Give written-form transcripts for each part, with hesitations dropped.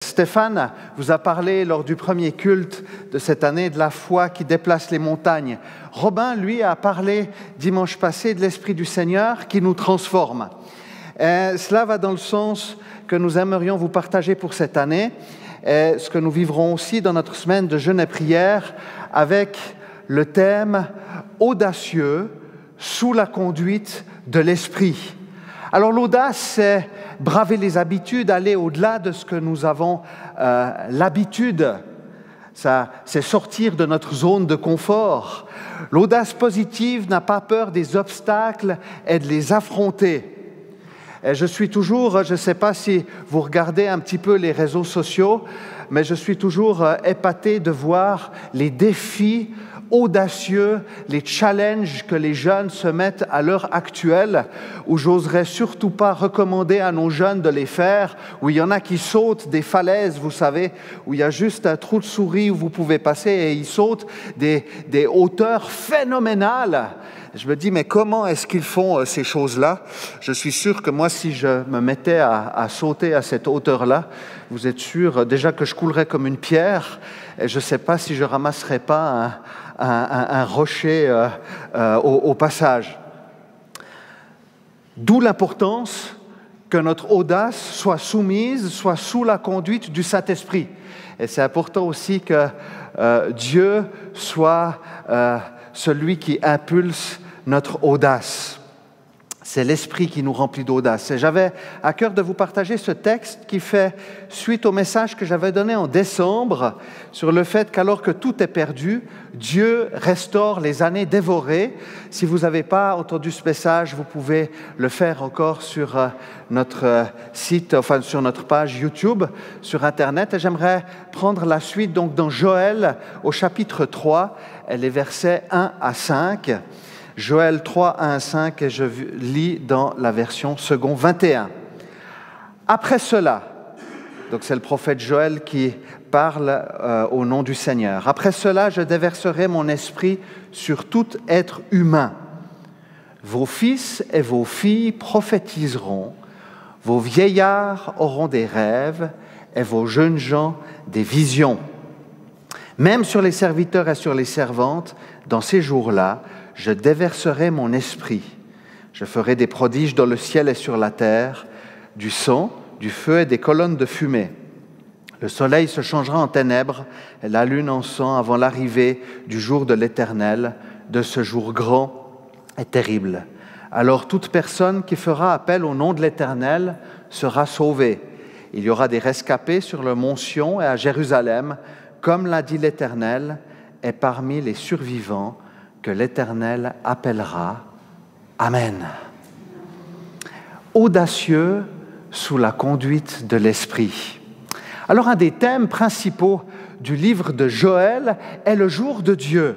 Stéphane vous a parlé lors du premier culte de cette année de la foi qui déplace les montagnes. Robin, lui, a parlé dimanche passé de l'Esprit du Seigneur qui nous transforme. Cela va dans le sens que nous aimerions vous partager pour cette année, ce que nous vivrons aussi dans notre semaine de jeûne et prière avec le thème « Audacieux sous la conduite de l'Esprit ». Alors l'audace, c'est braver les habitudes, aller au-delà de ce que nous avons l'habitude. C'est sortir de notre zone de confort. L'audace positive n'a pas peur des obstacles et de les affronter. Et je suis toujours, je ne sais pas si vous regardez un petit peu les réseaux sociaux, mais je suis toujours épaté de voir les défis audacieux, les challenges que les jeunes se mettent à l'heure actuelle, où j'oserais surtout pas recommander à nos jeunes de les faire, où il y en a qui sautent des falaises, vous savez, où il y a juste un trou de souris où vous pouvez passer et ils sautent des hauteurs phénoménales. Je me dis, mais comment est-ce qu'ils font ces choses-là? Je suis sûr que moi, si je me mettais à sauter à cette hauteur-là, vous êtes sûr déjà que je coulerais comme une pierre, et je ne sais pas si je ramasserais pas un rocher au passage. D'où l'importance que notre audace soit soumise, soit sous la conduite du Saint-Esprit. Et c'est important aussi que Dieu soit celui qui impulse notre audace. C'est l'Esprit qui nous remplit d'audace. Et j'avais à cœur de vous partager ce texte qui fait suite au message que j'avais donné en décembre sur le fait qu'alors que tout est perdu, Dieu restaure les années dévorées. Si vous n'avez pas entendu ce message, vous pouvez le faire encore sur notre site, enfin sur notre page YouTube, sur Internet. Et j'aimerais prendre la suite donc dans Joël au chapitre 3, et les versets 1 à 5. Joël 3, 1 à 5, et je lis dans la version second 21. Après cela, donc c'est le prophète Joël qui parle au nom du Seigneur. Après cela, je déverserai mon esprit sur tout être humain. Vos fils et vos filles prophétiseront, vos vieillards auront des rêves et vos jeunes gens des visions. Même sur les serviteurs et sur les servantes, dans ces jours-là, je déverserai mon esprit. Je ferai des prodiges dans le ciel et sur la terre, du sang, du feu et des colonnes de fumée. Le soleil se changera en ténèbres et la lune en sang avant l'arrivée du jour de l'Éternel, de ce jour grand et terrible. Alors toute personne qui fera appel au nom de l'Éternel sera sauvée. Il y aura des rescapés sur le mont Sion et à Jérusalem, comme l'a dit l'Éternel, et parmi les survivants, que l'Éternel appellera. Amen. Audacieux sous la conduite de l'Esprit. Alors, un des thèmes principaux du livre de Joël est le jour de Dieu,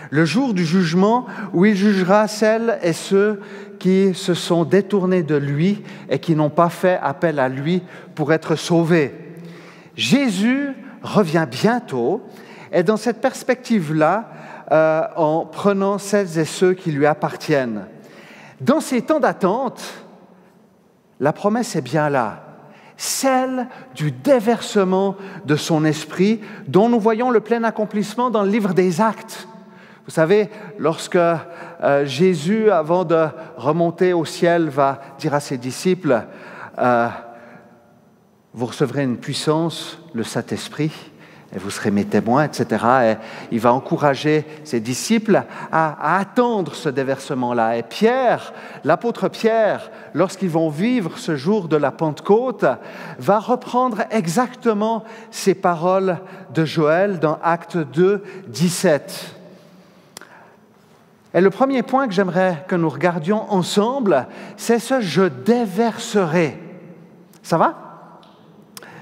le jour du jugement où il jugera celles et ceux qui se sont détournés de lui et qui n'ont pas fait appel à lui pour être sauvés. Jésus revient bientôt et dans cette perspective-là, en prenant celles et ceux qui lui appartiennent. Dans ces temps d'attente, la promesse est bien là, celle du déversement de son esprit, dont nous voyons le plein accomplissement dans le livre des Actes. Vous savez, lorsque Jésus, avant de remonter au ciel, va dire à ses disciples, vous recevrez une puissance, le Saint-Esprit, et vous serez mes témoins, etc. Et il va encourager ses disciples à attendre ce déversement-là. Et Pierre, l'apôtre Pierre, lorsqu'ils vont vivre ce jour de la Pentecôte, va reprendre exactement ces paroles de Joël dans Actes 2, 17. Et le premier point que j'aimerais que nous regardions ensemble, c'est ce « je déverserai ». Ça va ?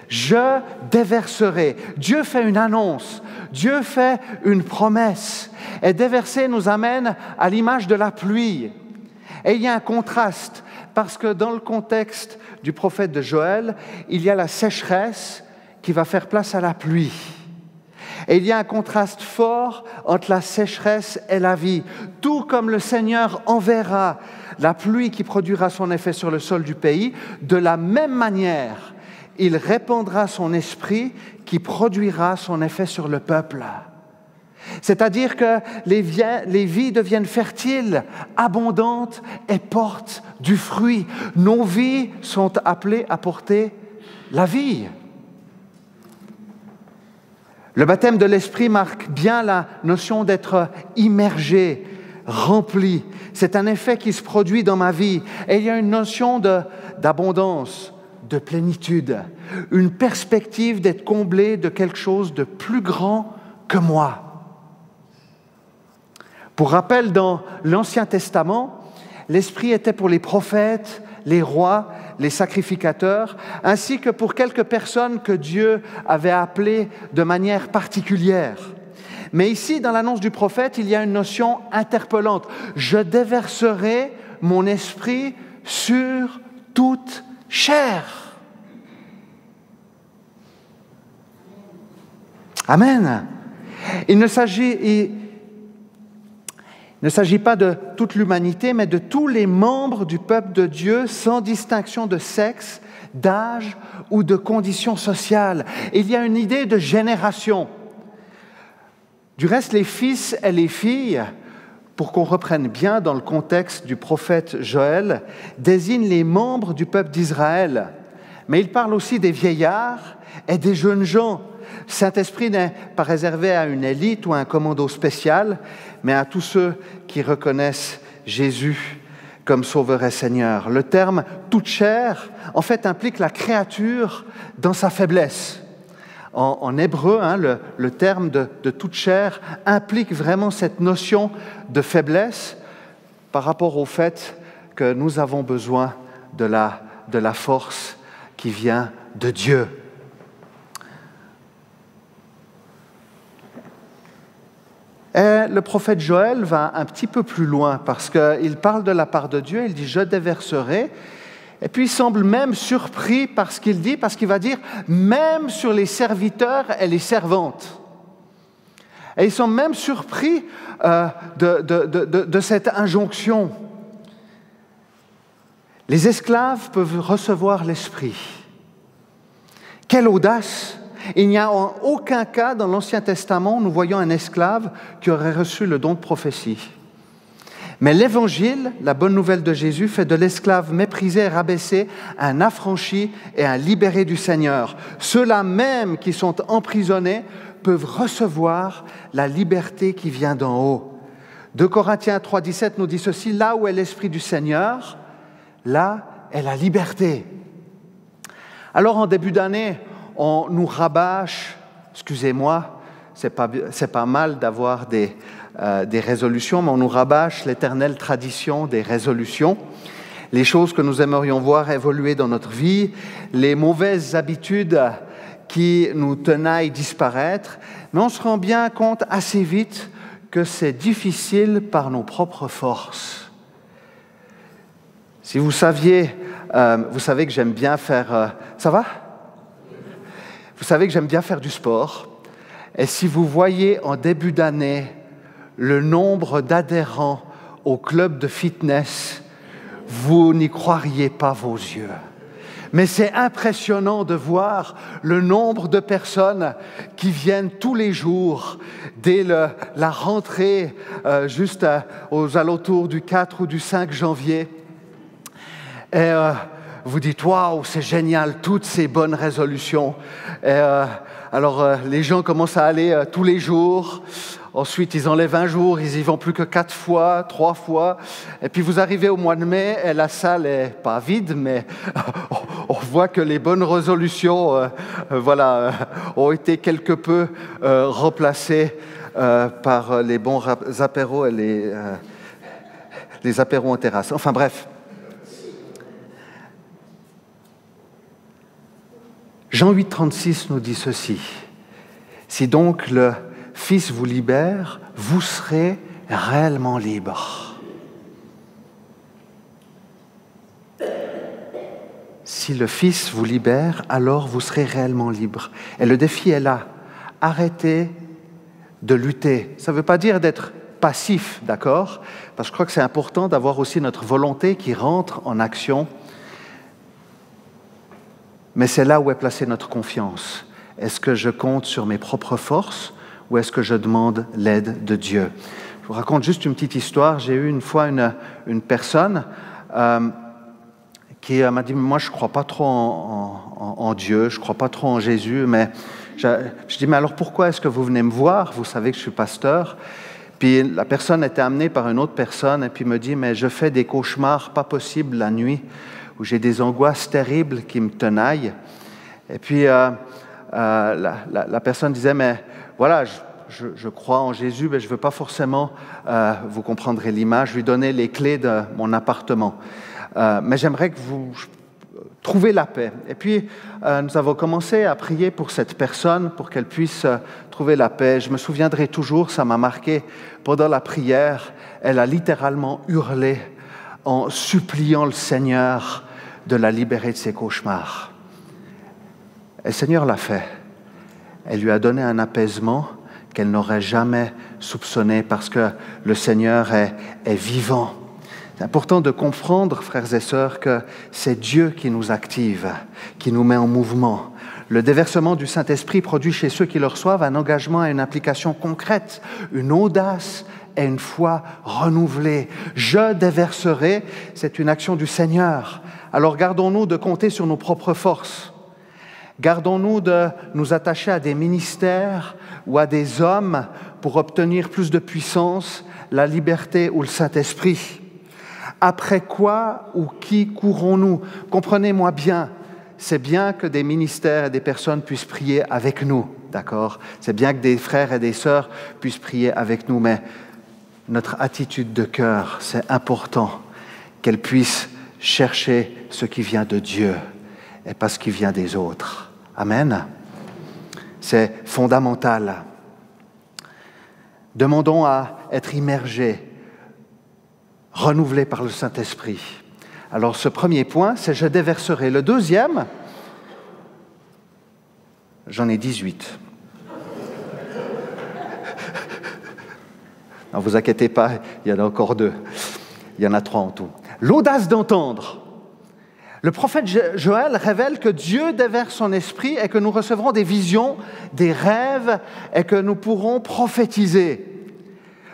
Je déverserai. Dieu fait une annonce, Dieu fait une promesse. Et déverser nous amène à l'image de la pluie. Et il y a un contraste, parce que dans le contexte du prophète de Joël, il y a la sécheresse qui va faire place à la pluie. Et il y a un contraste fort entre la sécheresse et la vie. Tout comme le Seigneur enverra la pluie qui produira son effet sur le sol du pays, de la même manière, il répandra son esprit qui produira son effet sur le peuple. C'est-à-dire que les vies deviennent fertiles, abondantes et portent du fruit. Nos vies sont appelées à porter la vie. Le baptême de l'Esprit marque bien la notion d'être immergé, rempli. C'est un effet qui se produit dans ma vie. Et il y a une notion d'abondance, de plénitude, une perspective d'être comblé de quelque chose de plus grand que moi. Pour rappel, dans l'Ancien Testament, l'Esprit était pour les prophètes, les rois, les sacrificateurs, ainsi que pour quelques personnes que Dieu avait appelées de manière particulière. Mais ici, dans l'annonce du prophète, il y a une notion interpellante. « Je déverserai mon esprit sur toute chair. » Amen. Il ne s'agit pas de toute l'humanité, mais de tous les membres du peuple de Dieu, sans distinction de sexe, d'âge ou de condition sociale. Il y a une idée de génération. Du reste, les fils et les filles, pour qu'on reprenne bien dans le contexte du prophète Joël, désignent les membres du peuple d'Israël. Mais il parle aussi des vieillards et des jeunes gens. Saint-Esprit n'est pas réservé à une élite ou à un commando spécial, mais à tous ceux qui reconnaissent Jésus comme Sauveur et Seigneur. Le terme « toute chair » en fait implique la créature dans sa faiblesse. En hébreu, le terme de toute chair implique vraiment cette notion de faiblesse par rapport au fait que nous avons besoin de la force qui vient de Dieu. Et le prophète Joël va un petit peu plus loin parce qu'il parle de la part de Dieu, il dit « je déverserai ». Et puis il semble même surpris par ce qu'il dit, parce qu'il va dire « même sur les serviteurs et les servantes ». Et ils sont même surpris de cette injonction. Les esclaves peuvent recevoir l'Esprit. Quelle audace! Il n'y a en aucun cas dans l'Ancien Testament où nous voyons un esclave qui aurait reçu le don de prophétie. Mais l'Évangile, la bonne nouvelle de Jésus, fait de l'esclave méprisé et rabaissé un affranchi et un libéré du Seigneur. Ceux-là même qui sont emprisonnés peuvent recevoir la liberté qui vient d'en haut. 2 Corinthiens 3,17 nous dit ceci, « Là où est l'Esprit du Seigneur, là est la liberté. » Alors en début d'année, on nous rabâche, excusez-moi, c'est pas mal d'avoir des résolutions, mais on nous rabâche l'éternelle tradition des résolutions, les choses que nous aimerions voir évoluer dans notre vie, les mauvaises habitudes qui nous tenaillent disparaître, mais on se rend bien compte assez vite que c'est difficile par nos propres forces. Si vous saviez, vous savez que j'aime bien faire... ça va ? Vous savez que j'aime bien faire du sport. Et si vous voyez en début d'année le nombre d'adhérents au club de fitness, vous n'y croiriez pas vos yeux. Mais c'est impressionnant de voir le nombre de personnes qui viennent tous les jours dès la rentrée, juste aux alentours du 4 ou du 5 janvier. Et vous dites « Waouh, c'est génial, toutes ces bonnes résolutions ». Alors les gens commencent à aller tous les jours. Ensuite, ils enlèvent un jour, ils y vont plus que 4 fois, 3 fois. Et puis vous arrivez au mois de mai et la salle est pas vide, mais on voit que les bonnes résolutions ont été quelque peu remplacées par les bons apéros et les apéros en terrasse. Enfin bref. Jean 8,36 nous dit ceci. « Si donc le Fils vous libère, vous serez réellement libre. » Si le Fils vous libère, alors vous serez réellement libre. Et le défi est là. Arrêtez de lutter. Ça ne veut pas dire d'être passif, d'accord ? Parce que je crois que c'est important d'avoir aussi notre volonté qui rentre en action. Mais c'est là où est placée notre confiance. Est-ce que je compte sur mes propres forces ou est-ce que je demande l'aide de Dieu? Je vous raconte juste une petite histoire. J'ai eu une fois une personne qui m'a dit « Moi, je ne crois pas trop en Dieu, je ne crois pas trop en Jésus, mais je dis « Mais alors pourquoi est-ce que vous venez me voir? Vous savez que je suis pasteur. » Puis la personne était amenée par une autre personne et puis me dit « Mais je fais des cauchemars pas possibles la nuit, où j'ai des angoisses terribles qui me tenaillent. » Et puis la personne disait « Mais voilà, je crois en Jésus, mais je ne veux pas forcément, vous comprendrez l'image, lui donner les clés de mon appartement. Mais j'aimerais que vous trouviez la paix. » Et puis, nous avons commencé à prier pour cette personne, pour qu'elle puisse trouver la paix. Je me souviendrai toujours, ça m'a marqué, pendant la prière, elle a littéralement hurlé en suppliant le Seigneur de la libérer de ses cauchemars. Et le Seigneur l'a fait. Elle lui a donné un apaisement qu'elle n'aurait jamais soupçonné parce que le Seigneur est vivant. C'est important de comprendre, frères et sœurs, que c'est Dieu qui nous active, qui nous met en mouvement. Le déversement du Saint-Esprit produit chez ceux qui le reçoivent un engagement et une application concrète, une audace et une foi renouvelée. Je déverserai, c'est une action du Seigneur. Alors gardons-nous de compter sur nos propres forces. Gardons-nous de nous attacher à des ministères ou à des hommes pour obtenir plus de puissance, la liberté ou le Saint-Esprit. Après quoi ou qui courons-nous? Comprenez-moi bien, c'est bien que des ministères et des personnes puissent prier avec nous, d'accord? C'est bien que des frères et des sœurs puissent prier avec nous, mais notre attitude de cœur, c'est important qu'elle puisse chercher ce qui vient de Dieu et pas ce qui vient des autres. Amen. C'est fondamental. Demandons à être immergés, renouvelés par le Saint-Esprit. Alors ce premier point, c'est « je déverserai ». Le deuxième, j'en ai 18. Ne vous inquiétez pas, il y en a encore 2. Il y en a 3 en tout. L'audace d'entendre. Le prophète Joël révèle que Dieu déverse son esprit et que nous recevrons des visions, des rêves et que nous pourrons prophétiser.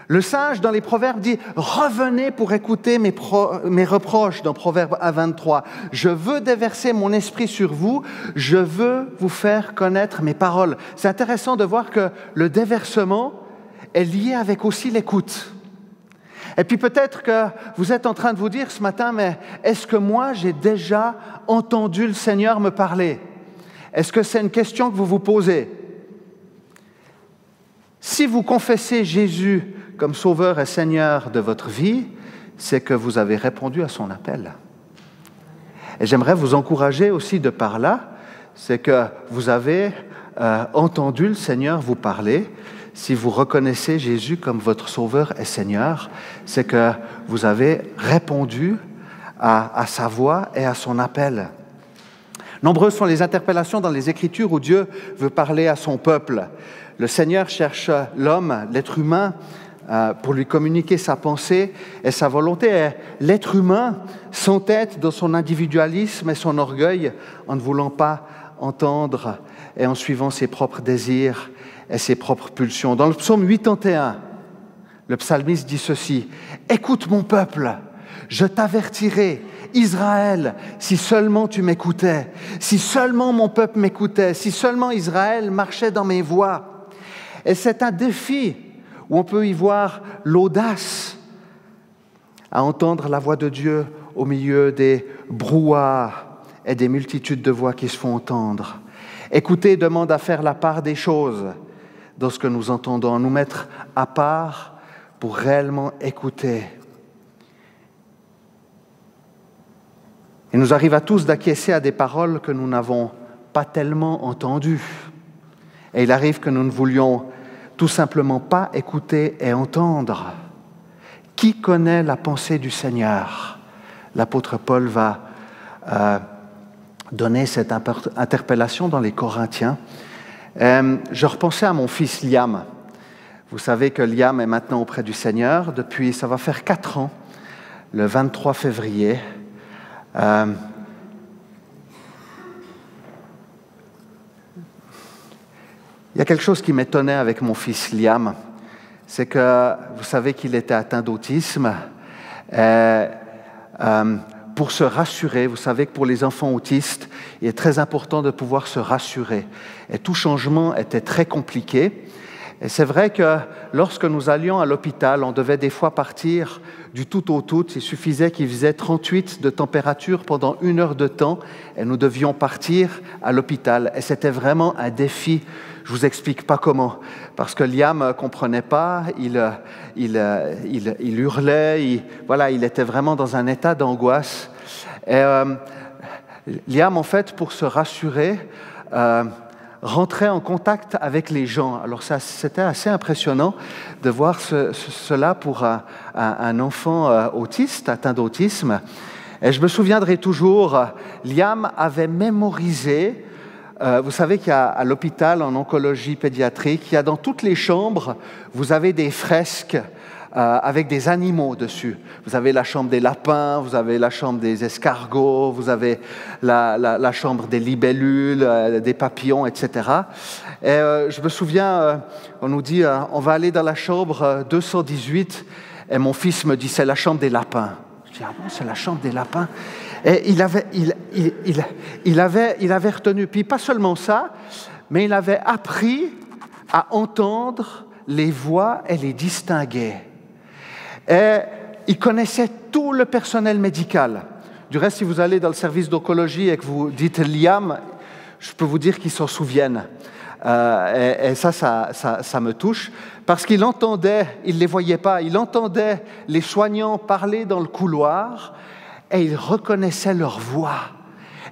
Le sage dans les Proverbes dit « Revenez pour écouter mes reproches » dans Proverbe 23. « Je veux déverser mon esprit sur vous, je veux vous faire connaître mes paroles. » C'est intéressant de voir que le déversement est lié avec aussi l'écoute. Et puis peut-être que vous êtes en train de vous dire ce matin, mais est-ce que moi j'ai déjà entendu le Seigneur me parler? Est-ce que c'est une question que vous vous posez? Si vous confessez Jésus comme Sauveur et Seigneur de votre vie, c'est que vous avez répondu à son appel. Et j'aimerais vous encourager aussi de par là, c'est que vous avez entendu le Seigneur vous parler. Si vous reconnaissez Jésus comme votre Sauveur et Seigneur, c'est que vous avez répondu à sa voix et à son appel. Nombreuses sont les interpellations dans les Écritures où Dieu veut parler à son peuple. Le Seigneur cherche l'homme, l'être humain, pour lui communiquer sa pensée et sa volonté. Et l'être humain s'entête dans son individualisme et son orgueil en ne voulant pas entendre et en suivant ses propres désirs et ses propres pulsions. Dans le psaume 81, le psalmiste dit ceci: « Écoute mon peuple, je t'avertirai, Israël, si seulement tu m'écoutais, si seulement mon peuple m'écoutait, si seulement Israël marchait dans mes voies. » Et c'est un défi où on peut y voir l'audace à entendre la voix de Dieu au milieu des brouhahas et des multitudes de voix qui se font entendre. Écouter demande à faire la part des choses dans ce que nous entendons, à nous mettre à part pour réellement écouter. Il nous arrive à tous d'acquiescer à des paroles que nous n'avons pas tellement entendues. Et il arrive que nous ne voulions tout simplement pas écouter et entendre. Qui connaît la pensée du Seigneur? L'apôtre Paul va donner cette interpellation dans les Corinthiens. Je repensais à mon fils Liam. Vous savez que Liam est maintenant auprès du Seigneur depuis, ça va faire 4 ans, le 23 février. Il y a quelque chose qui m'étonnait avec mon fils Liam, c'est que vous savez qu'il était atteint d'autisme. Pour se rassurer, vous savez que pour les enfants autistes, il est très important de pouvoir se rassurer. Et tout changement était très compliqué. Et c'est vrai que lorsque nous allions à l'hôpital, on devait des fois partir du tout au tout. Il suffisait qu'il faisait 38 de température pendant 1 heure de temps et nous devions partir à l'hôpital. Et c'était vraiment un défi. Je ne vous explique pas comment. Parce que Liam ne comprenait pas, il hurlait, il était vraiment dans un état d'angoisse. Et Liam, en fait, pour se rassurer, rentrait en contact avec les gens. Alors c'était assez impressionnant de voir cela pour un enfant autiste, atteint d'autisme. Et je me souviendrai toujours, Liam avait mémorisé, vous savez qu'il y a à l'hôpital en oncologie pédiatrique, il y a dans toutes les chambres, vous avez des fresques avec des animaux dessus. Vous avez la chambre des lapins, vous avez la chambre des escargots, vous avez la chambre des libellules, des papillons, etc. Et je me souviens, on nous dit, on va aller dans la chambre 218, et mon fils me dit, c'est la chambre des lapins. Je dis, ah bon, c'est la chambre des lapins? Et il avait retenu, puis pas seulement ça, mais il avait appris à entendre les voix et les distinguer. Et il connaissait tout le personnel médical. Du reste, si vous allez dans le service d'oncologie et que vous dites Liam, je peux vous dire qu'ils s'en souviennent. Et ça me touche, parce qu'il entendait, il ne les voyait pas, il entendait les soignants parler dans le couloir et il reconnaissait leur voix.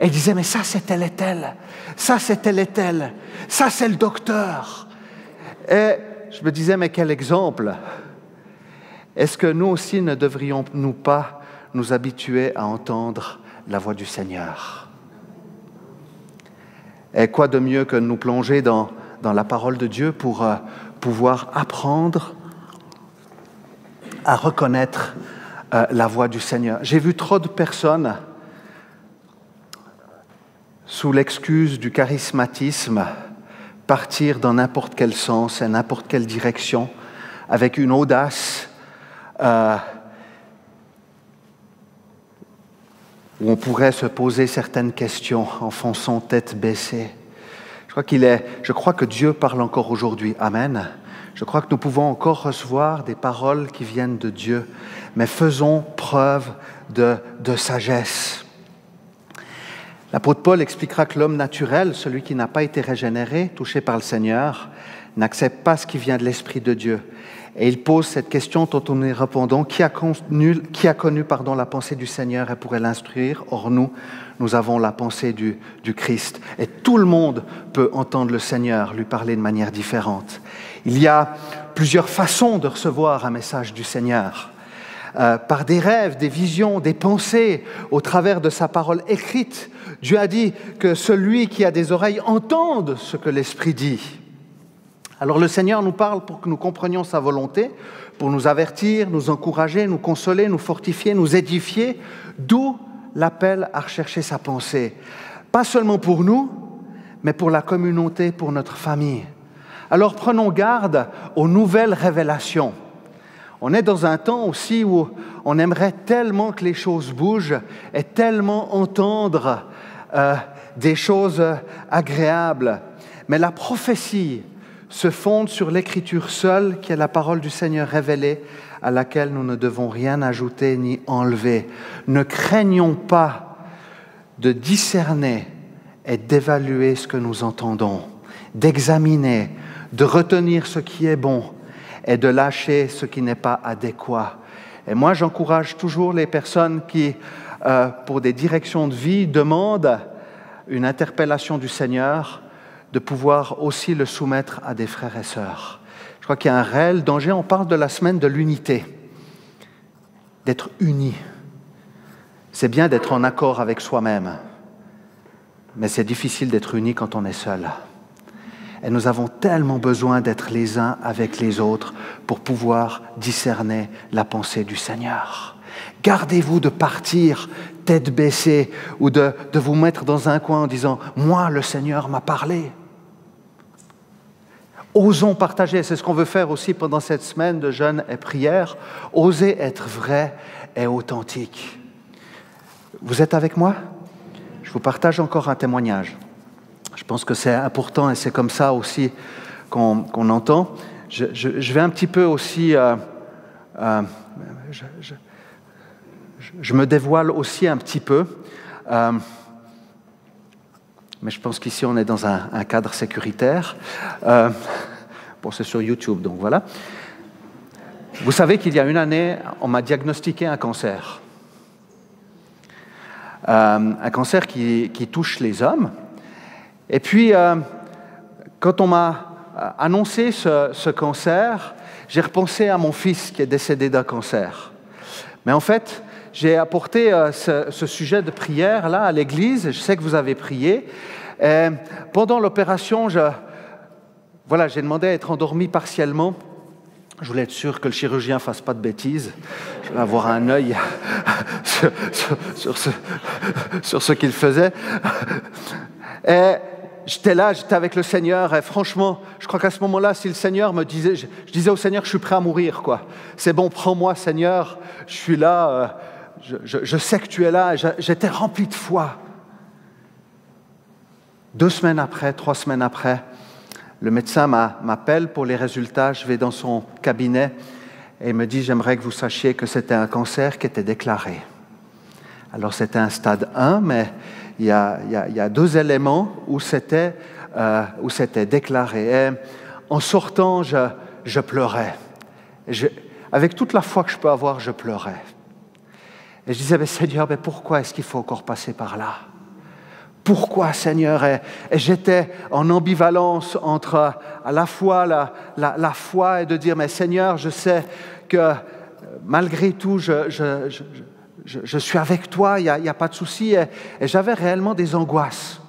Et il disait, mais ça c'est tel et tel, ça c'est tel et tel, ça c'est le docteur. Et je me disais, mais quel exemple! Est-ce que nous aussi ne devrions-nous pas nous habituer à entendre la voix du Seigneur? Et quoi de mieux que de nous plonger dans la parole de Dieu pour pouvoir apprendre à reconnaître la voix du Seigneur? J'ai vu trop de personnes, sous l'excuse du charismatisme, partir dans n'importe quel sens et n'importe quelle direction, avec une audace où on pourrait se poser certaines questions en fonçant tête baissée. Je crois que Dieu parle encore aujourd'hui. Amen. Je crois que nous pouvons encore recevoir des paroles qui viennent de Dieu, mais faisons preuve de sagesse. L'apôtre Paul expliquera que l'homme naturel, celui qui n'a pas été régénéré, touché par le Seigneur, n'accepte pas ce qui vient de l'Esprit de Dieu. Et il pose cette question dont nous y répondons, qui a connu la pensée du Seigneur et pourrait l'instruire? Or nous avons la pensée du Christ. Et tout le monde peut entendre le Seigneur lui parler de manière différente. Il y a plusieurs façons de recevoir un message du Seigneur. Par des rêves, des visions, des pensées, au travers de sa parole écrite. Dieu a dit que celui qui a des oreilles entende ce que l'Esprit dit. Alors le Seigneur nous parle pour que nous comprenions sa volonté, pour nous avertir, nous encourager, nous consoler, nous fortifier, nous édifier, d'où l'appel à rechercher sa pensée. Pas seulement pour nous, mais pour la communauté, pour notre famille. Alors prenons garde aux nouvelles révélations. On est dans un temps aussi où on aimerait tellement que les choses bougent et tellement entendre des choses agréables. Mais la prophétie se fonde sur l'Écriture seule, qui est la parole du Seigneur révélée, à laquelle nous ne devons rien ajouter ni enlever. Ne craignons pas de discerner et d'évaluer ce que nous entendons, d'examiner, de retenir ce qui est bon et de lâcher ce qui n'est pas adéquat. Et moi, j'encourage toujours les personnes qui, pour des directions de vie, demandent une interpellation du Seigneur, de pouvoir aussi le soumettre à des frères et sœurs. Je crois qu'il y a un réel danger. On parle de la semaine de l'unité, d'être unis. C'est bien d'être en accord avec soi-même, mais c'est difficile d'être unis quand on est seul. Et nous avons tellement besoin d'être les uns avec les autres pour pouvoir discerner la pensée du Seigneur. Gardez-vous de partir tête baissée ou de vous mettre dans un coin en disant « Moi, le Seigneur m'a parlé ». Osons partager, c'est ce qu'on veut faire aussi pendant cette semaine de jeûne et prière. Osez être vrai et authentique. Vous êtes avec moi? Je vous partage encore un témoignage. Je pense que c'est important et c'est comme ça aussi qu'on entend. Je vais un petit peu aussi... je me dévoile aussi un petit peu. Mais je pense qu'ici, on est dans un cadre sécuritaire. Bon, c'est sur YouTube, donc voilà. Vous savez qu'il y a une année, on m'a diagnostiqué un cancer. Un cancer qui touche les hommes. Et puis, quand on m'a annoncé ce cancer, j'ai repensé à mon fils qui est décédé d'un cancer. Mais en fait, j'ai apporté ce sujet de prière là à l'église. Je sais que vous avez prié. Et pendant l'opération, j'ai demandé à être endormi partiellement. Je voulais être sûr que le chirurgien ne fasse pas de bêtises. Je voulais avoir un œil sur ce qu'il faisait. Et j'étais là, j'étais avec le Seigneur. Et franchement, je crois qu'à ce moment-là, si le Seigneur me disait... Je disais au Seigneur, je suis prêt à mourir, quoi. C'est bon, prends-moi, Seigneur. Je suis là. Je sais que tu es là. J'étais rempli de foi. 2 semaines après, 3 semaines après, le médecin m'appelle pour les résultats. Je vais dans son cabinet et il me dit « J'aimerais que vous sachiez que c'était un cancer qui était déclaré. » Alors c'était un stade 1, mais il y a 2 éléments où c'était déclaré. Et en sortant, je pleurais. Avec toute la foi que je peux avoir, je pleurais. Et je disais « Seigneur, pourquoi est-ce qu'il faut encore passer par là ? Pourquoi, Seigneur ?» Et j'étais en ambivalence entre à la fois la foi et de dire « Mais Seigneur, je sais que malgré tout, je suis avec toi, il n'y a pas de souci. » Et j'avais réellement des angoisses.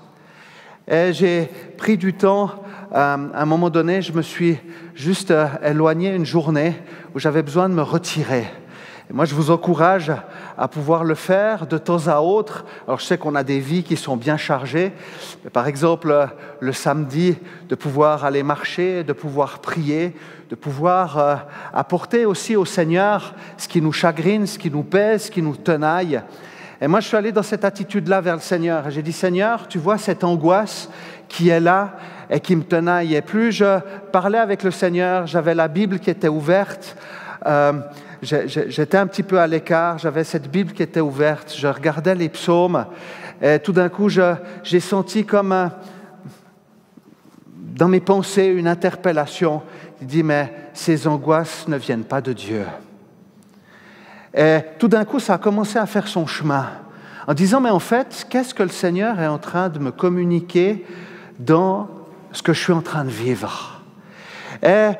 Et j'ai pris du temps. À un moment donné, je me suis juste éloigné une journée où j'avais besoin de me retirer. Et moi, je vous encourage à pouvoir le faire de temps à autre. Alors, je sais qu'on a des vies qui sont bien chargées. Mais par exemple, le samedi, de pouvoir aller marcher, de pouvoir prier, de pouvoir apporter aussi au Seigneur ce qui nous chagrine, ce qui nous pèse, ce qui nous tenaille. Et moi, je suis allé dans cette attitude-là vers le Seigneur. Et j'ai dit, Seigneur, tu vois cette angoisse qui est là et qui me tenaille. Et plus je parlais avec le Seigneur, j'avais la Bible qui était ouverte. J'étais un petit peu à l'écart, j'avais cette Bible qui était ouverte, je regardais les psaumes et tout d'un coup j'ai senti comme dans mes pensées une interpellation. Il dit mais ces angoisses ne viennent pas de Dieu. Et tout d'un coup ça a commencé à faire son chemin en disant mais en fait qu'est-ce que le Seigneur est en train de me communiquer dans ce que je suis en train de vivre. Et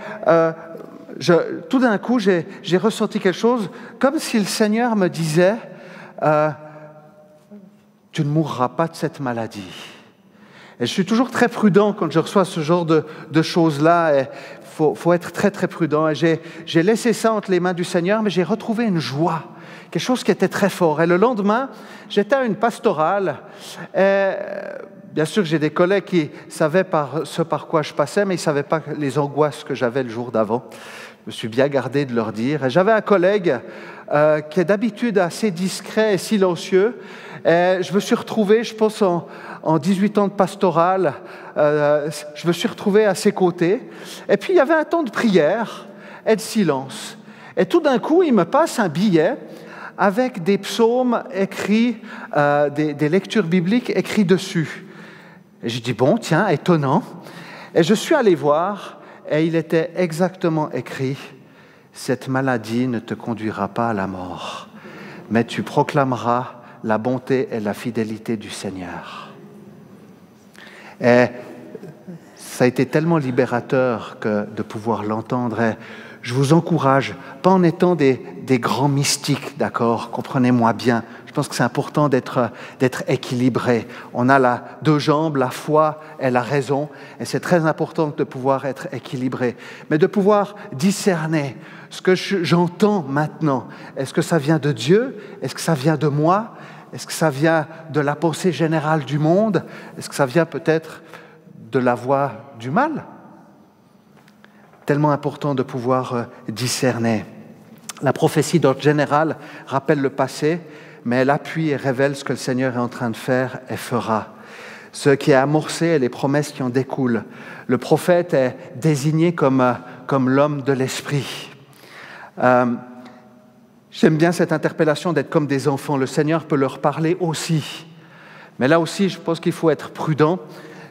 tout d'un coup, j'ai ressenti quelque chose comme si le Seigneur me disait « Tu ne mourras pas de cette maladie ». Et je suis toujours très prudent quand je reçois ce genre de choses-là. Il faut être très, très prudent. Et j'ai laissé ça entre les mains du Seigneur, mais j'ai retrouvé une joie, quelque chose qui était très fort. Et le lendemain, j'étais à une pastorale. Et bien sûr, j'ai des collègues qui savaient par quoi je passais, mais ils ne savaient pas les angoisses que j'avais le jour d'avant. Je me suis bien gardé de leur dire. Et j'avais un collègue qui est d'habitude assez discret et silencieux. Et je me suis retrouvé, je pense, en 18 ans de pastoral, je me suis retrouvé à ses côtés. Et puis, il y avait un temps de prière et de silence. Et tout d'un coup, il me passe un billet avec des psaumes écrits, des lectures bibliques écrites dessus. Et j'ai dit, bon, tiens, étonnant. Et je suis allé voir. Et il était exactement écrit « Cette maladie ne te conduira pas à la mort, mais tu proclameras la bonté et la fidélité du Seigneur. » Et ça a été tellement libérateur que de pouvoir l'entendre. Et je vous encourage, pas en étant des grands mystiques, d'accord, comprenez-moi bien. Je pense que c'est important d'être équilibré. On a 2 jambes, la foi et la raison, et c'est très important de pouvoir être équilibré. Mais de pouvoir discerner ce que j'entends maintenant. Est-ce que ça vient de Dieu? Est-ce que ça vient de moi? Est-ce que ça vient de la pensée générale du monde? Est-ce que ça vient peut-être de la voix du mal? Tellement important de pouvoir discerner. La prophétie d'ordre général rappelle le passé, mais elle appuie et révèle ce que le Seigneur est en train de faire et fera. Ce qui est amorcé et les promesses qui en découlent. Le prophète est désigné comme l'homme de l'esprit. J'aime bien cette interpellation d'être comme des enfants. Le Seigneur peut leur parler aussi. Mais là aussi, je pense qu'il faut être prudent.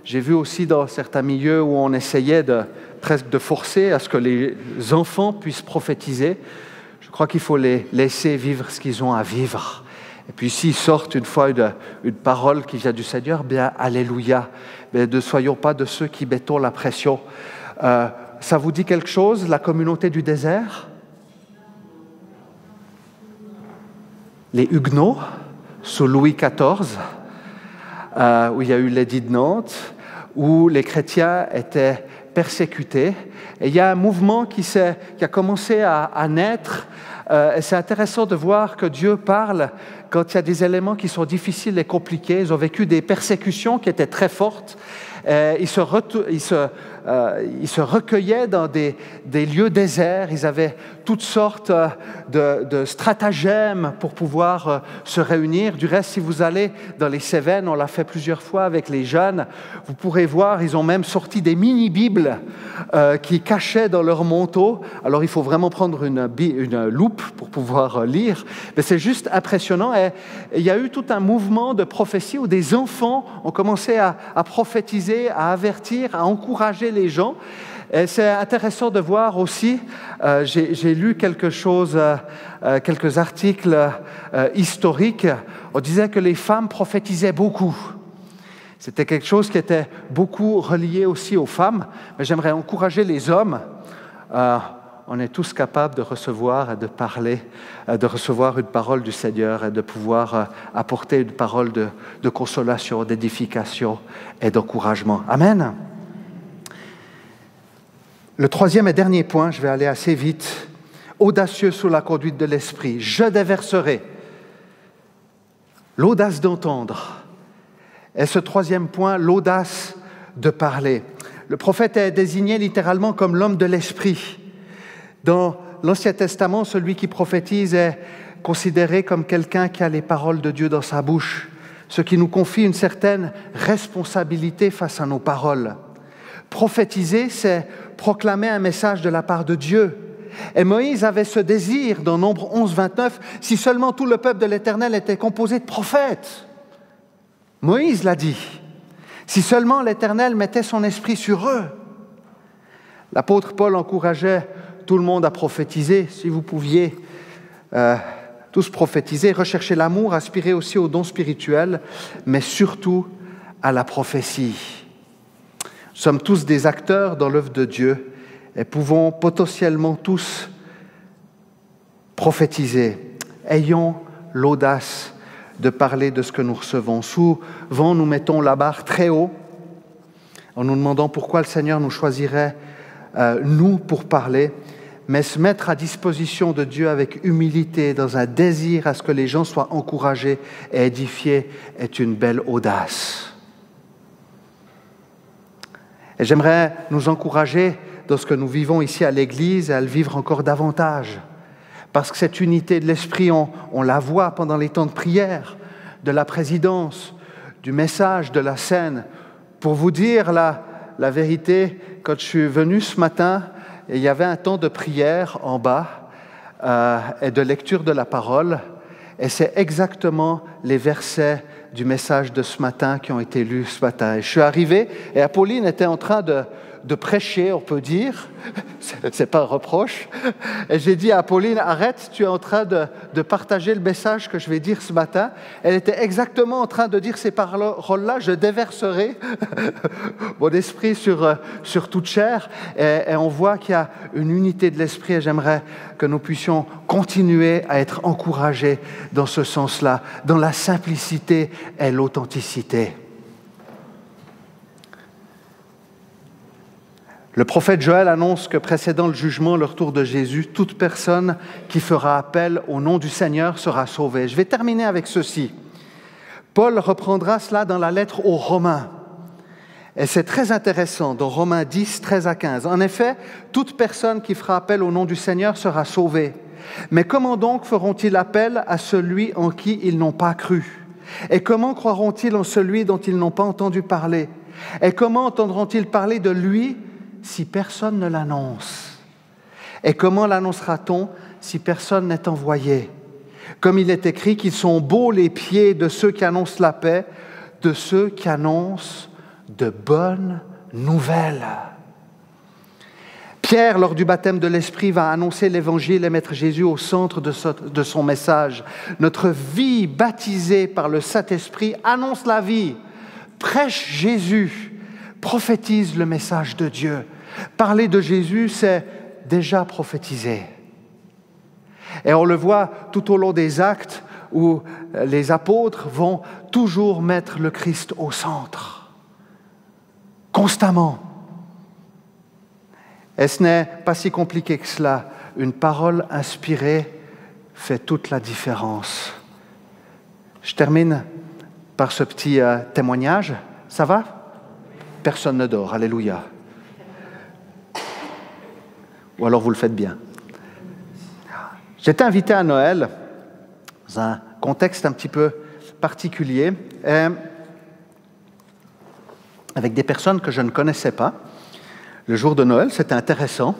J'ai vu aussi dans certains milieux où on essayait presque de forcer à ce que les enfants puissent prophétiser. Je crois qu'il faut les laisser vivre ce qu'ils ont à vivre. Et puis s'ils sortent une fois une parole qui vient du Seigneur, bien, alléluia. Mais ne soyons pas de ceux qui mettons la pression. Ça vous dit quelque chose, la communauté du désert? Les Huguenots, sous Louis XIV, où il y a eu l'édit de Nantes, où les chrétiens étaient persécutés. Et il y a un mouvement qui a commencé à naître. Et c'est intéressant de voir que Dieu parle quand il y a des éléments qui sont difficiles et compliqués. Ils ont vécu des persécutions qui étaient très fortes. Ils se recueillaient dans des lieux déserts. Ils avaient toutes sortes de stratagèmes pour pouvoir se réunir. Du reste, si vous allez dans les Cévennes, on l'a fait plusieurs fois avec les jeunes, vous pourrez voir, ils ont même sorti des mini-bibles qui cachaient dans leur manteau. Alors, il faut vraiment prendre une loupe pour pouvoir lire. Mais c'est juste impressionnant. Et il y a eu tout un mouvement de prophétie où des enfants ont commencé à prophétiser, à avertir, à encourager les gens. Et c'est intéressant de voir aussi, j'ai lu quelques articles historiques, on disait que les femmes prophétisaient beaucoup. C'était quelque chose qui était beaucoup relié aussi aux femmes, mais j'aimerais encourager les hommes. On est tous capables de recevoir et de parler, de recevoir une parole du Seigneur et de pouvoir apporter une parole de consolation, d'édification et d'encouragement. Amen. Le troisième et dernier point, je vais aller assez vite. Audacieux sous la conduite de l'Esprit. Je déverserai. L'audace d'entendre. Et ce troisième point, l'audace de parler. Le prophète est désigné littéralement comme l'homme de l'Esprit. Dans l'Ancien Testament, celui qui prophétise est considéré comme quelqu'un qui a les paroles de Dieu dans sa bouche, ce qui nous confie une certaine responsabilité face à nos paroles. Prophétiser, c'est proclamer un message de la part de Dieu. Et Moïse avait ce désir dans Nombre 11, 29, si seulement tout le peuple de l'Éternel était composé de prophètes. Moïse l'a dit. Si seulement l'Éternel mettait son esprit sur eux. L'apôtre Paul encourageait tout le monde à prophétiser. Si vous pouviez tous prophétiser, rechercher l'amour, aspirer aussi aux dons spirituels, mais surtout à la prophétie. Nous sommes tous des acteurs dans l'œuvre de Dieu et pouvons potentiellement tous prophétiser. Ayons l'audace de parler de ce que nous recevons. Souvent, nous mettons la barre très haut en nous demandant pourquoi le Seigneur nous choisirait, nous, pour parler, mais se mettre à disposition de Dieu avec humilité, dans un désir à ce que les gens soient encouragés et édifiés, est une belle audace. Et j'aimerais nous encourager dans ce que nous vivons ici à l'Église à le vivre encore davantage. Parce que cette unité de l'esprit, on la voit pendant les temps de prière, de la présidence, du message, de la scène. Pour vous dire la vérité, quand je suis venu ce matin, il y avait un temps de prière en bas et de lecture de la parole. Et c'est exactement les versets du message de ce matin qui ont été lus ce matin. Et je suis arrivé et Apolline était en train de prêcher, on peut dire. C'est pas un reproche. Et j'ai dit à Apolline, arrête, tu es en train de partager le message que je vais dire ce matin. Elle était exactement en train de dire ces paroles-là, je déverserai mon esprit sur toute chair. Et on voit qu'il y a une unité de l'esprit et j'aimerais que nous puissions continuer à être encouragés dans ce sens-là, dans la simplicité et l'authenticité. Le prophète Joël annonce que précédant le jugement, le retour de Jésus, toute personne qui fera appel au nom du Seigneur sera sauvée. Je vais terminer avec ceci. Paul reprendra cela dans la lettre aux Romains. Et c'est très intéressant dans Romains 10, 13 à 15. En effet, toute personne qui fera appel au nom du Seigneur sera sauvée. Mais comment donc feront-ils appel à celui en qui ils n'ont pas cru? Et comment croiront-ils en celui dont ils n'ont pas entendu parler? Et comment entendront-ils parler de lui si personne ne l'annonce? Et comment l'annoncera-t-on si personne n'est envoyé? Comme il est écrit qu'ils sont beaux les pieds de ceux qui annoncent la paix, de ceux qui annoncent de bonnes nouvelles. Pierre, lors du baptême de l'Esprit, va annoncer l'Évangile et mettre Jésus au centre de son message. Notre vie baptisée par le Saint-Esprit annonce la vie, prêche Jésus, prophétise le message de Dieu. Parler de Jésus, c'est déjà prophétiser. Et on le voit tout au long des actes où les apôtres vont toujours mettre le Christ au centre, constamment. Et ce n'est pas si compliqué que cela. Une parole inspirée fait toute la différence. Je termine par ce petit témoignage. Ça va? Personne ne dort. Alléluia. Ou alors vous le faites bien. J'étais invité à Noël dans un contexte un petit peu particulier, avec des personnes que je ne connaissais pas. Le jour de Noël, c'était intéressant.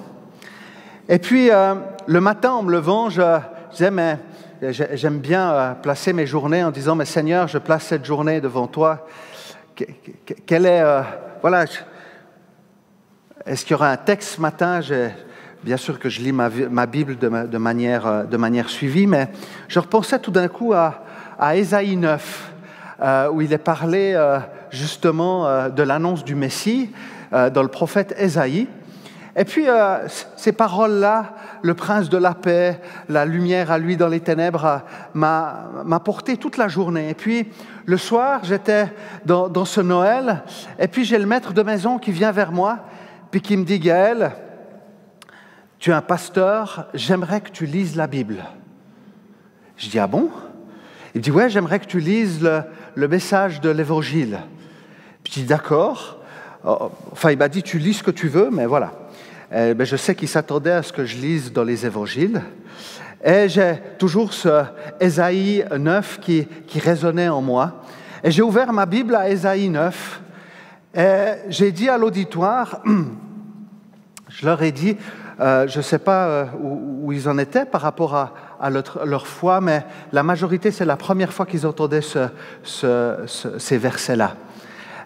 Et puis, le matin, en me levant, je disais, mais j'aime bien placer mes journées en disant, mais Seigneur, je place cette journée devant toi. Quel est, voilà, est-ce qu'il y aura un texte ce matin? Bien sûr que je lis ma Bible de manière suivie, mais je repensais tout d'un coup à Ésaïe 9, où il est parlé justement de l'annonce du Messie, dans le prophète Ésaïe. Et puis, ces paroles-là, le prince de la paix, la lumière à lui dans les ténèbres, m'a porté toute la journée. Et puis, le soir, j'étais dans ce Noël, et puis j'ai le maître de maison qui vient vers moi, puis qui me dit, Gaël, tu es un pasteur, j'aimerais que tu lises la Bible. Je dis, ah bon? Il me dit, ouais, j'aimerais que tu lises le message de l'Évangile. Puis je dis, d'accord. Enfin, il m'a dit, tu lis ce que tu veux, mais voilà. Je sais qu'il s'attendait à ce que je lise dans les évangiles. Et j'ai toujours ce Ésaïe 9 qui résonnait en moi. Et j'ai ouvert ma Bible à Ésaïe 9. Et j'ai dit à l'auditoire, je leur ai dit, je ne sais pas où ils en étaient par rapport à leur foi, mais la majorité, c'est la première fois qu'ils entendaient ces versets-là.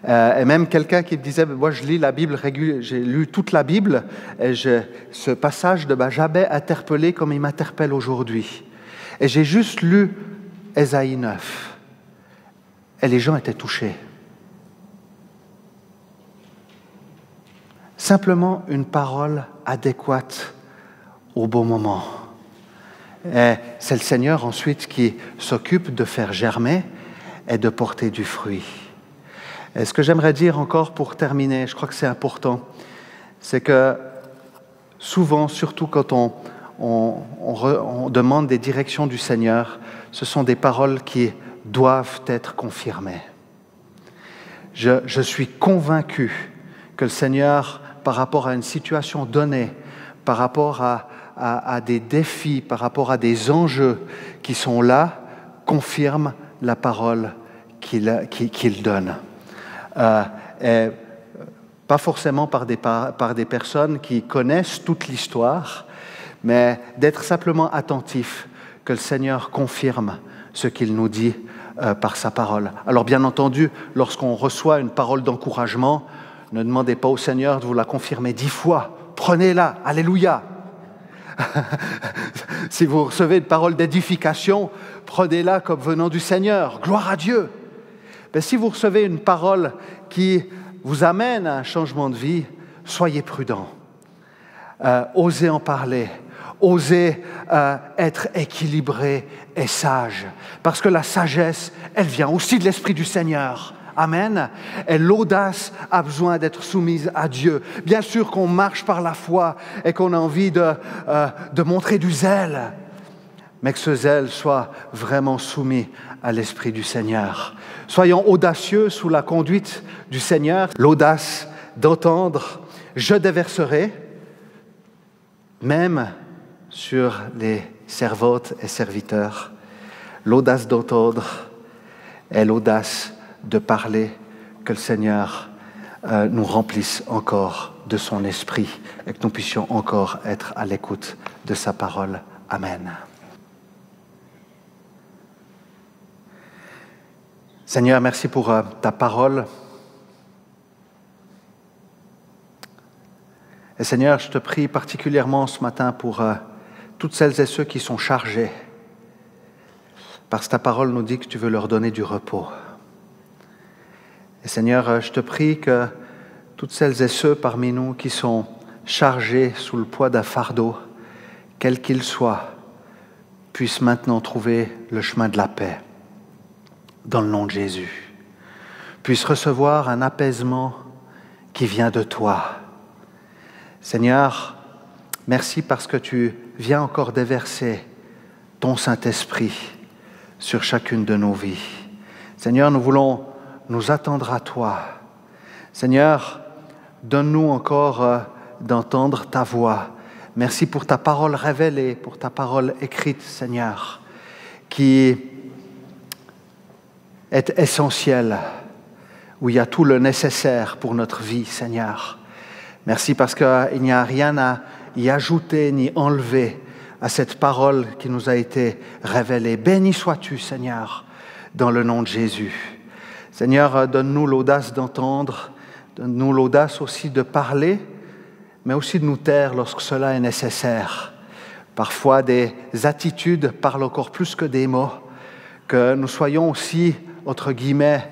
Et même quelqu'un qui me disait, moi je lis la Bible régulièrement, j'ai lu toute la Bible, et ce passage ne m'a jamais interpellé comme il m'interpelle aujourd'hui. Et j'ai juste lu Ésaïe 9, et les gens étaient touchés. Simplement une parole adéquate au bon moment. Et c'est le Seigneur ensuite qui s'occupe de faire germer et de porter du fruit. Et ce que j'aimerais dire encore pour terminer, je crois que c'est important, c'est que souvent, surtout quand on demande des directions du Seigneur, ce sont des paroles qui doivent être confirmées. Je suis convaincu que le Seigneur, par rapport à une situation donnée, par rapport à des défis, par rapport à des enjeux qui sont là, confirme la parole qu'il donne. Et pas forcément par des personnes qui connaissent toute l'histoire, mais d'être simplement attentif que le Seigneur confirme ce qu'il nous dit par sa parole. Alors bien entendu, lorsqu'on reçoit une parole d'encouragement, ne demandez pas au Seigneur de vous la confirmer 10 fois. Prenez-la, alléluia. Si vous recevez une parole d'édification, prenez-la comme venant du Seigneur, gloire à Dieu. Mais si vous recevez une parole qui vous amène à un changement de vie, soyez prudents. Osez en parler. Osez être équilibré et sage. Parce que la sagesse, elle vient aussi de l'Esprit du Seigneur. Amen. Et l'audace a besoin d'être soumise à Dieu. Bien sûr qu'on marche par la foi et qu'on a envie de montrer du zèle. mais que ce zèle soit vraiment soumis à l'Esprit du Seigneur. Soyons audacieux sous la conduite du Seigneur, l'audace d'entendre « Je déverserai », même sur les servantes et serviteurs. L'audace d'entendre et l'audace de parler, que le Seigneur nous remplisse encore de son esprit et que nous puissions encore être à l'écoute de sa parole. Amen. Seigneur, merci pour ta parole. Et Seigneur, je te prie particulièrement ce matin pour toutes celles et ceux qui sont chargés, parce que ta parole nous dit que tu veux leur donner du repos. Et Seigneur, je te prie que toutes celles et ceux parmi nous qui sont chargés sous le poids d'un fardeau, quel qu'il soit, puissent maintenant trouver le chemin de la paix dans le nom de Jésus, puissent recevoir un apaisement qui vient de toi. Seigneur, merci parce que tu viens encore déverser ton Saint-Esprit sur chacune de nos vies. Seigneur, nous voulons nous attendre à toi. Seigneur, donne-nous encore d'entendre ta voix. Merci pour ta parole révélée, pour ta parole écrite, Seigneur, qui est essentielle, où il y a tout le nécessaire pour notre vie, Seigneur. Merci parce qu'il n'y a rien à y ajouter ni enlever à cette parole qui nous a été révélée. Béni sois-tu, Seigneur, dans le nom de Jésus. Seigneur, donne-nous l'audace d'entendre, donne-nous l'audace aussi de parler, mais aussi de nous taire lorsque cela est nécessaire. Parfois, des attitudes parlent encore plus que des mots, que nous soyons aussi, entre guillemets,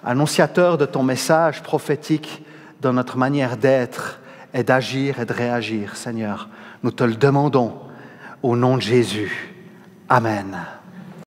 annonciateurs de ton message prophétique dans notre manière d'être et d'agir et de réagir, Seigneur. Nous te le demandons au nom de Jésus. Amen.